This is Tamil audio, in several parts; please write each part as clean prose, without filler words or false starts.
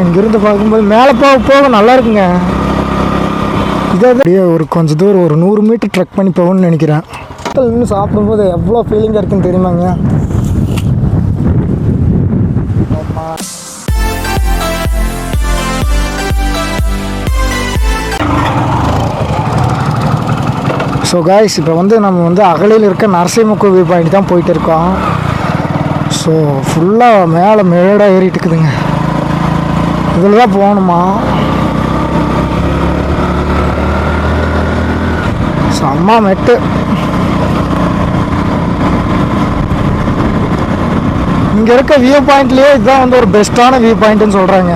இங்கேருந்து பார்க்கும்போது மேலே போக நல்லா இருக்குங்க. இதே அப்படியே ஒரு கொஞ்சம் தூரம் ஒரு 100 மீட்டர் ட்ரெக் பண்ணி போகணும்னு நினைக்கிறேன். இன்னும் சாப்பிடும்போது எவ்வளோ ஃபீலிங்காக இருக்குன்னு தெரியுமாங்க. ஸோ காய்ஸ், இப்போ நம்ம அகலையில் இருக்க நரசிம்மக்கோ வியூ பாயிண்ட் தான் போயிட்டு இருக்கோம். ஸோ ஃபுல்லாக மேலே மேடாக ஏறிட்டு இருக்குதுங்க. இதில் தான் போகணுமா? செம்ம மெட்டு. இங்கே இருக்க வியூ பாயிண்ட்லேயே இதுதான் ஒரு பெஸ்ட்டான வியூ பாயிண்ட்டுன்னு சொல்கிறாங்க.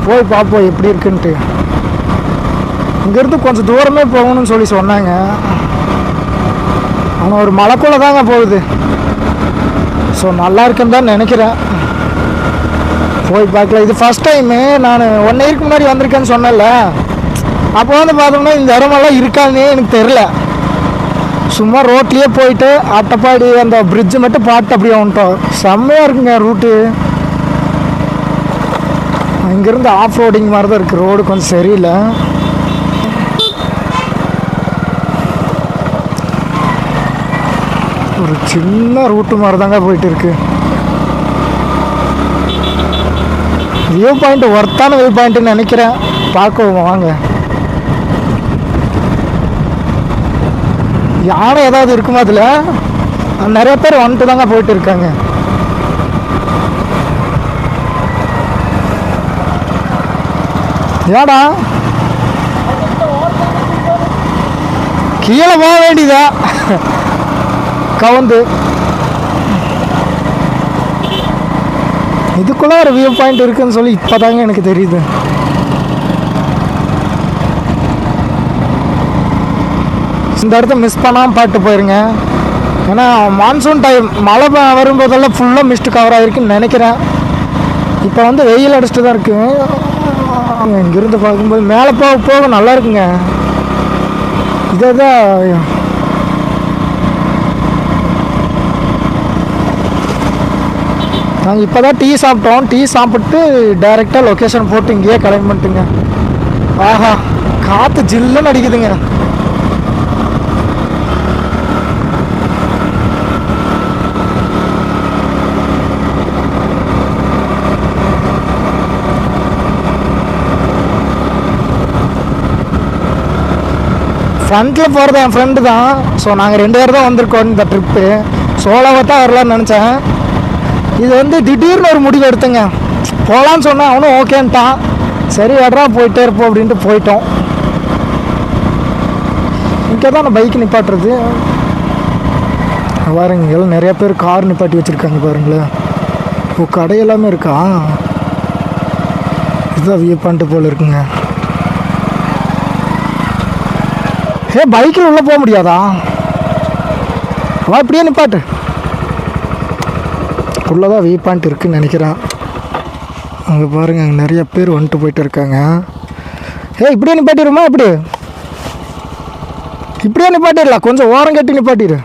போய் பார்ப்போம் எப்படி இருக்குன்ட்டு. இங்கேருந்து கொஞ்சம் தூரமே போகணும்னு சொன்னாங்க. ஆனால் ஒரு மலைக்குள்ளே தாங்க போகுது. ஸோ நல்லா இருக்குன்னு தான் நினைக்கிறேன். போய் பார்க்கலாம். இது ஃபஸ்ட் டைமு. நான் 1 இயருக்கு முன்னாடி வந்திருக்கேன்னு சொன்னேன்ல, அப்போ பார்த்தோம்னா இந்த இடமெல்லாம் இருக்காதுன்னே எனக்கு தெரில. சும்மா ரோட்லேயே போயிட்டு அட்டப்பாடி அந்த பிரிட்ஜு மட்டும் பார்த்து அப்படியே வந்துட்டோம். செம்மையாக இருக்குங்க ரூட்டு. இங்கேருந்து ஆஃப் ரோடிங் மாதிரி தான் இருக்குது. ரோடு கொஞ்சம் சரியில்லை. ஒரு சின்ன ரூட்டு மாதிரி தாங்க போயிட்டு இருக்கு. வியூ பாயிண்ட் ஒர்த்தான வியூ பாயிண்ட்டுன்னு நினைக்கிறேன். பார்க்குவோம் வாங்க. யானை ஏதாவது இருக்குமா அதில்? நிறைய பேர் வந்துட்டு தாங்க போயிட்டு இருக்காங்க. ஏடா கீழே போக வேண்டியதா கவுந்து? இதுக்குள்ள ஒரு வியூ பாயிண்ட் இருக்குன்னு சொல்லி இப்போதாங்க எனக்கு தெரியுது. இந்த இடத்த மிஸ் பண்ணாமல் பாட்டு போயிருங்க. ஏன்னா மான்சூன் டைம் மழை வரும்போதெல்லாம் ஃபுல்லாக மிஸ்ட் கவர் ஆகிருக்குன்னு நினைக்கிறேன். இப்போ வெயில் அடிச்சுட்டு தான் இருக்கு. இங்கேருந்து பார்க்கும்போது மேலே போக நல்லா இருக்குங்க. இதே தான் நாங்கள் இப்போ தான் டீ சாப்பிட்டோம். டீ சாப்பிட்டு டைரெக்டாக லொக்கேஷன் போட்டு இங்கேயே கிளம்பி பண்ணிட்டுங்க. ஆஹா, காற்று ஜில்லுன்னு அடிக்குதுங்க. ஃப்ரண்ட்டில் போகிறது என் ஃப்ரெண்டு தான். ஸோ நாங்கள் 2 பேர் தான் வந்திருக்கோம் இந்த ட்ரிப்பு. சோலோவாக தான் வரலான்னு நினச்சேன். இது திடீர்னு ஒரு முடிவு எடுத்துங்க. போகலான்னு சொன்னேன், அவனும் ஓகேன்ட்டான். சரி வர்றா போயிட்டே இருப்போம் அப்படின்ட்டு போயிட்டோம். இங்கே தான் நான் பைக் நிப்பாட்டுறது. பாருங்க, எல்லாம் நிறையா பேர் கார் நிப்பாட்டி வச்சுருக்காங்க பாருங்களேன். ஓ, கடை எல்லாமே இருக்கா? இதுதான் வியூ பாயிண்ட் போல் இருக்குங்க. பைக்கில் உள்ளே போக முடியாதா? வா, இப்படியே நிப்பாட்டு. உள்ளதான் வியூ பாயிண்ட் இருக்குதுன்னு நினைக்கிறேன். அங்கே பாருங்கள், அங்கே நிறைய பேர் வந்துட்டு போயிட்டு இருக்காங்க. இப்படியே நிப்பாட்டிடுமா? இப்படியே நிப்பாட்டிடலாம். கொஞ்சம் ஓரம் கட்டி நிப்பாட்டிடு.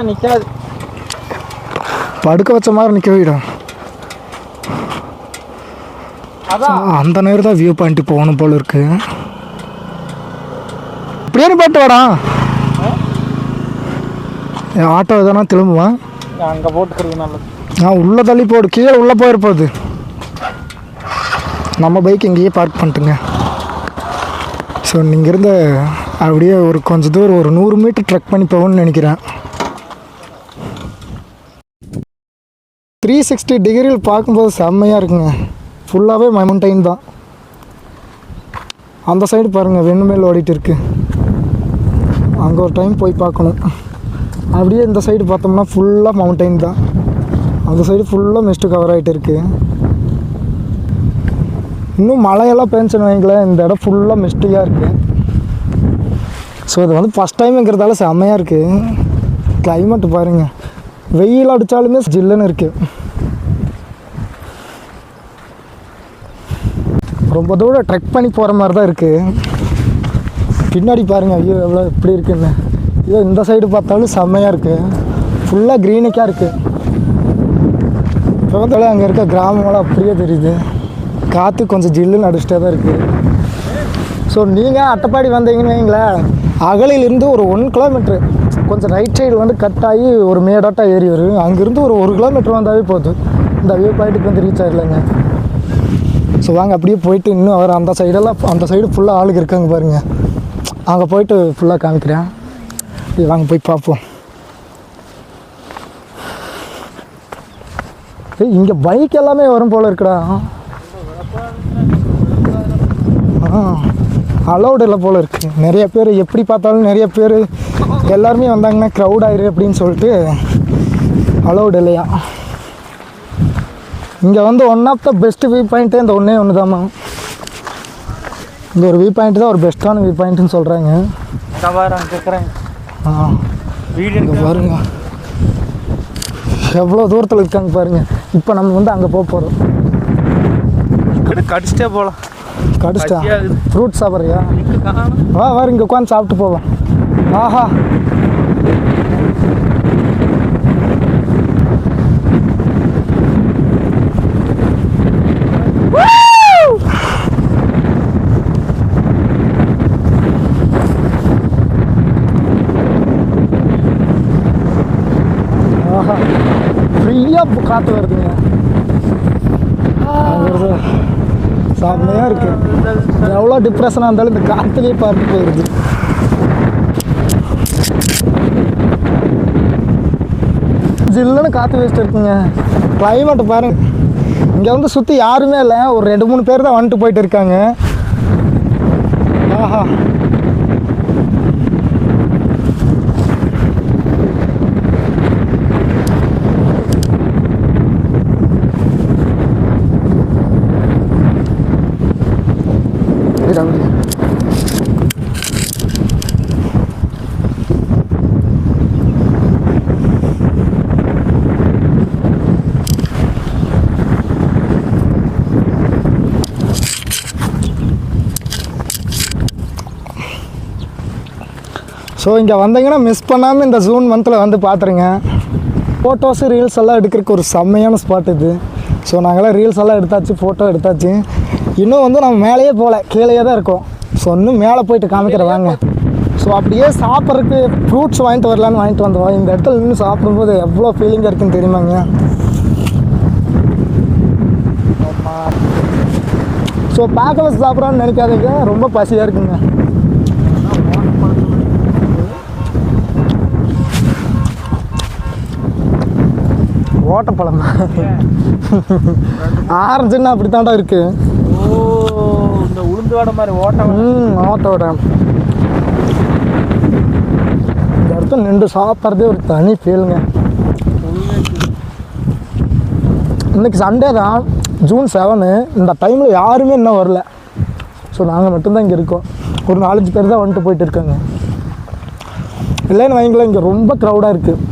நிற்காது, படுக்க வச்ச மாதிரி நிற்க வைடும். அந்த நேரம் தான் வியூ பாயிண்ட் போகணும் போல இருக்கு. இப்படியே நிப்பாட்டு வாடா. ஆட்டோ எதனா திரும்புவான். அங்கே போட்டுக்கிறது நல்லது. உள்ளே தள்ளி போடு, கீழே உள்ளே போயிருப்போது. நம்ம பைக் இங்கேயே பார்க் பண்ணிட்டுங்க. ஸோ இங்கேருந்து அப்படியே ஒரு கொஞ்சம் தூரம் ஒரு 100 மீட்டர் ட்ரெக் பண்ணி போகணும்னு நினைக்கிறேன். 360 டிகிரியில் பார்க்கும்போது செம்மையாக இருக்குங்க. ஃபுல்லாகவே மவுண்டைன் தான். அந்த சைடு பாருங்கள், வெண்ணுமேல் ஓடிட்டு இருக்கு. அங்கே ஒரு டைம் போய் பார்க்கணும். அப்படியே இந்த சைடு பார்த்தோம்னா ஃபுல்லாக மவுண்டைன் தான். அந்த சைடு ஃபுல்லாக மிஸ்ட்டு கவர் ஆகிட்டு இருக்குது. இன்னும் மழையெல்லாம் பெஞ்சுன்னு வைங்களேன், இந்த இடம் ஃபுல்லாக மிஸ்டியாக இருக்குது. ஸோ இது ஃபஸ்ட் டைமுங்கிறதால செம்மையாக இருக்குது. கிளைமேட்டு பாருங்கள், வெயில் அடித்தாலுமே ஜில்லுன்னு இருக்குது. ரொம்ப தூரம் ட்ரெக் பண்ணி போகிற மாதிரி தான் இருக்குது. பின்னாடி பாருங்கள், ஐயோ எவ்வளோ எப்படி இருக்குன்னு. இதோ இந்த சைடு பார்த்தாலும் செம்மையாக இருக்குது. ஃபுல்லாக க்ரீனிக்காக இருக்குது. பக்கத்தில் அங்கே இருக்க கிராமங்களாம் அப்படியே தெரியுது. காற்று கொஞ்சம் ஜில்லுன்னு அடிச்சுட்டே தான் இருக்குது. ஸோ நீங்கள் அட்டப்பாடி வந்தீங்கன்னு வைங்களேன், அகலிலிருந்து ஒரு 1 கிலோமீட்ரு கொஞ்சம் ரைட் சைடு வந்து கட் ஆகி ஒரு மேடாட்டாக ஏறி வரும். அங்கேருந்து ஒரு 1 கிலோமீட்டர் வந்தாவே போதும், இந்த வியூ பாயிண்ட்டுக்கு வந்து ரீச் ஆகிடலாங்க. ஸோ வாங்க அப்படியே போயிட்டு இன்னும் அவர் அந்த சைடு ஃபுல்லாக ஆளுங்க இருக்காங்க பாருங்கள், அங்கே போயிட்டு ஃபுல்லாக காமிக்கிறேன். வாங்க போய் பார்ப்போம். இங்கே பைக் எல்லாமே வரும் போல் இருக்குடா. அலௌடு இல்லை போல் இருக்குது. நிறைய பேர் எப்படி பார்த்தாலும் நிறைய பேர் எல்லாருமே வந்தாங்கன்னா க்ரௌட் ஆயிரு அப்படின்னு சொல்லிட்டு அலௌடு இல்லையா. இங்கே வந்து one of the best view பாயிண்ட்டே இந்த ஒன்று தாம்மா. இந்த ஒரு வியூ பாயிண்ட் தான் ஒரு பெஸ்ட்டான வியூ பாயிண்ட்டுன்னு சொல்கிறாங்க. பாருங்க எவ்வளோ தூரத்தில் இருக்காங்க பாருங்கள். இப்போ நம்ம வந்து அங்கே போகிறோம். கடிச்சிட்டே போகலாம். கடிச்சிட்டா ஃப்ரூட் சாப்பிட்றியா? வா இங்கே உட்காந்து சாப்பிட்டு போவோம். ஆஹா ஆஹா ஃப்ரீயாக காற்று வருதுங்க. செம்மையாக இருக்குது. எவ்வளோ டிப்ரெஷனாக இருந்தாலும் இந்த காற்றுலேயே பார்த்து போயிடுது. ஜில்லுன்னு காற்று வேஸ்ட் இருக்குங்க. கிளைமேட்டு பாருங்கள். இங்கே வந்து சுற்றி யாருமே இல்லை, ஒரு 2-3 பேர் தான் வந்துட்டு போயிட்டு இருக்காங்க. ஆஹா ஸோ இங்கே வந்தீங்கன்னா மிஸ் பண்ணாமல் இந்த ஜூன் மந்தில் வந்து பார்த்துருங்க. ஃபோட்டோஸு ரீல்ஸ் எல்லாம் எடுக்கிறதுக்கு ஒரு செம்மையான ஸ்பாட் இது. ஸோ நாங்களாம் ரீல்ஸ் எல்லாம் எடுத்தாச்சு, ஃபோட்டோ எடுத்தாச்சு. இன்னும் வந்து நம்ம மேலேயே போகல, கீழேயே தான் இருக்கோம். ஸோ இன்னும் மேலே போயிட்டு காமிக்கிறேன் வாங்க. ஸோ அப்படியே சாப்பிட்றதுக்கு ஃப்ரூட்ஸ் வாங்கிட்டு வரலான்னு வாங்கிட்டு வந்தோம். இந்த இடத்துல இன்னும் சாப்பிடும்போது எவ்வளோ ஃபீலிங்காக இருக்குன்னு தெரியுமாங்க. ஸோ பார்க்கல சாப்பிட்றான்னு நினைக்காதீங்க, ரொம்ப பசியாக இருக்குங்க. ஓட்டப்பழம் ஆரஞ்சுன்னா அப்படி தாண்டா இருக்கு. இந்த உளுந்து வடை மாதிரி ஓட்ட வடை. இந்த இடத்துல நின்று சாப்பிட்றதே ஒரு தனி ஃபீலுங்க. இன்னைக்கு சண்டே தான், ஜூன் 7. இந்த டைமில் யாருமே இன்னும் வரல. ஸோ நாங்கள் மட்டும்தான் இங்கே இருக்கோம். ஒரு 4-5 பேர் தான் வந்துட்டு போயிட்டு இருக்காங்க. இல்லைன்னு வைங்களேன், இங்கே ரொம்ப க்ரௌடாக இருக்குது.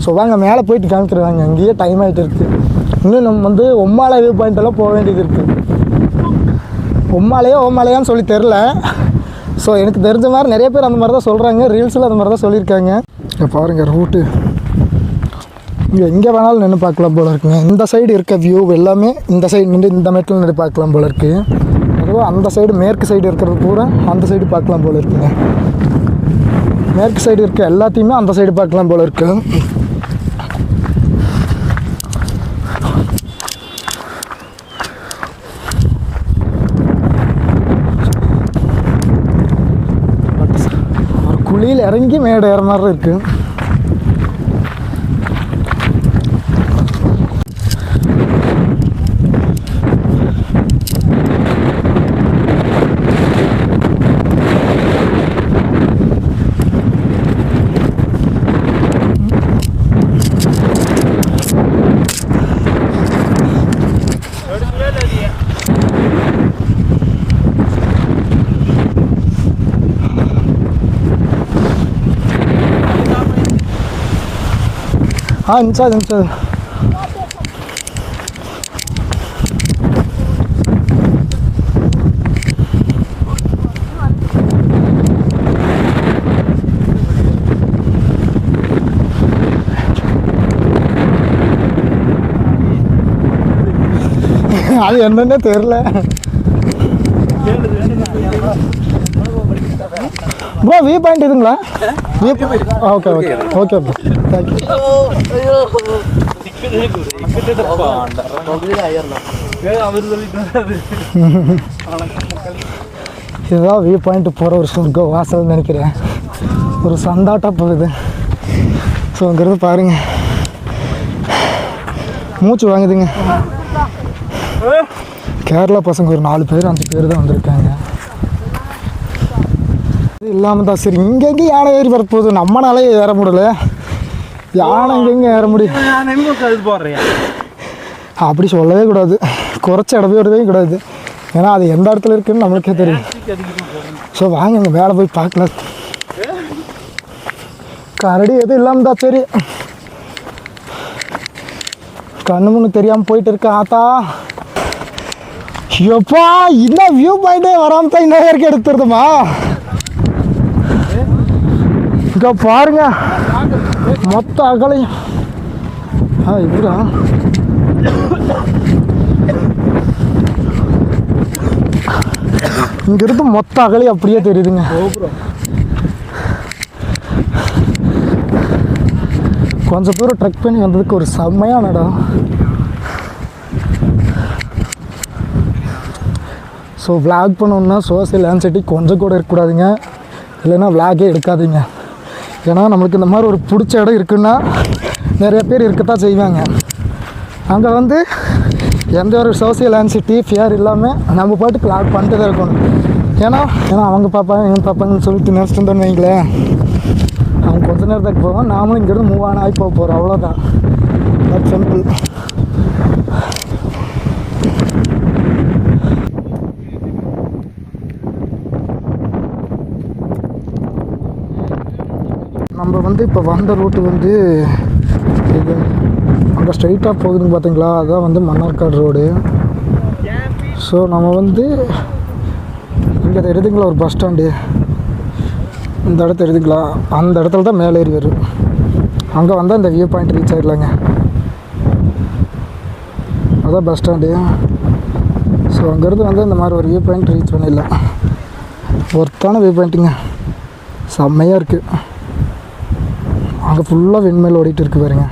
ஸோ வாங்க மேலே போயிட்டு காமிக்கிறாங்க. அங்கேயே டைம் ஆகிட்டு இருக்குது. இன்னும் நம்ம வந்து ஒம்மாலை வியூ பாயிண்டெல்லாம் போக வேண்டியது இருக்குது. ஓமாலையான்னு சொல்லி தெரில. ஸோ எனக்கு தெரிஞ்ச மாதிரி நிறைய பேர் அந்த மாதிரி தான் சொல்கிறாங்க, ரீல்ஸில் அந்த மாதிரி தான் சொல்லியிருக்காங்க. இங்கே பாருங்கள் ரூட்டு. இங்கே எங்கே வேணாலும் நின்று பார்க்கலாம் போல் இருக்குங்க. இந்த சைடு இருக்க வியூ எல்லாமே இந்த சைடு நின்று இந்த மெட்டில் நின்று பார்க்கலாம் போல் இருக்குது. அதுவும் அந்த சைடு மேற்கு சைடு இருக்கிறது பூரா அந்த சைடு பார்க்கலாம் போல் இருக்குங்க. மேற்கு சைடு இருக்க எல்லாத்தையுமே அந்த சைடு பார்க்கலாம் போல் இருக்குது. குழியில் இறங்கி மேடு ஏற மாதிரி இருக்குது. inside. அது என்னன்னே தெரில ப்ரோ. வியூ பாயிண்ட் இதுங்களா? Okay okay okay bro, thank you. இதுதான் வியூ பாயிண்ட் போகிற ஒரு சொர்க்க வாசல்னு நினைக்கிறேன். ஒரு சந்தாட்டாக போகுது. ஸோ அங்கிறது பாருங்க, மூச்சு வாங்குதுங்க. கேரளா பசங்க ஒரு 4 பேர் 5 பேர் தான் வந்திருக்காங்க. இது இல்லாமல் தான் சரி இங்கெங்கே யானை ஏறி வரப்போகுது, நம்மளாலே ஏற முடியல. யானை எங்கெங்கே ஏற முடியும்? அப்படி சொல்லவே கூடாது, குறைச்ச இடமே விடவே கூடாது. ஏன்னா அது எந்த இடத்துல இருக்குன்னு நம்மளுக்கே தெரியும். ஸோ வாங்க இங்கே மேலே போய் பார்க்கலாம். கரடி எதுவும் இல்லாமல் தான் சரி, கண்ணு முன்னு தெரியாமல் போயிட்டு இருக்க ஆத்தா. எப்பா இன்னும் வியூ பாயிண்டே வராமல் தான் இன்னும் வரைக்கும் எடுத்துருதுமா. இங்கே பாருங்க மொத்த அகலையும். இப்படா இங்கிருந்து மொத்த அகலையும் அப்படியே தெரியுதுங்க. கொஞ்சம் தூரம் ட்ரெக் பண்ணி வந்ததுக்கு ஒரு செம்மையான இடம். ஸோ விளாக் பண்ணணுன்னா சோசியல் ஆன்சைட்டி கொஞ்சம் கூட இருக்கக்கூடாதுங்க, இல்லைன்னா விளாகே எடுக்காதீங்க. ஏன்னா நம்மளுக்கு இந்த மாதிரி ஒரு பிடிச்ச இடம் இருக்குன்னா நிறைய பேர் இருக்கத்தான் செய்வாங்க. அங்கே வந்து எந்த ஒரு சோசியல் ஆன்சைட்டி ஃபியர் இல்லாமல் நம்ம பாட்டுக்கு விளாக் பண்ணிட்டு தான் இருக்கணும். ஏன்னா அவங்க பார்ப்பாங்க இவங்க பார்ப்பாங்கன்னு சொல்லிட்டு நினச்சிட்டு இருந்தோன்னு வைங்களேன், அவங்க கொஞ்ச நேரத்துக்கு போவோம், நாமளும் இங்கேருந்து மூவ் ஆன் ஆகி போக போகிறோம், அவ்வளோதான். That simple. நம்ம வந்து இப்போ வந்த ரூட்டு வந்து இது அங்கே ஸ்ட்ரைட்டாக போகுதுன்னு பார்த்தீங்களா, அதுதான் வந்து மன்னார்காடு ரோடு. ஸோ நம்ம வந்து இங்கே தெரியுதுங்களா ஒரு பஸ் ஸ்டாண்டு, இந்த இடத்த தெரியுதுங்களா, அந்த இடத்துல தான் மேலே ஏறி வரும். அங்கே வந்தால் இந்த வியூ பாயிண்ட் ரீச் ஆகிடலாங்க. அதான் பஸ் ஸ்டாண்டு. ஸோ அங்கேருந்து வந்து இந்த மாதிரி ஒரு வியூ பாயிண்ட் ரீச் பண்ணிடலாம். ஒர்த்தான வியூ பாயிண்ட்டுங்க, செம்மையாக இருக்குது. அங்கே ஃபுல்லாக விண்மேல் ஓடிட்டு இருக்கு பாருங்க.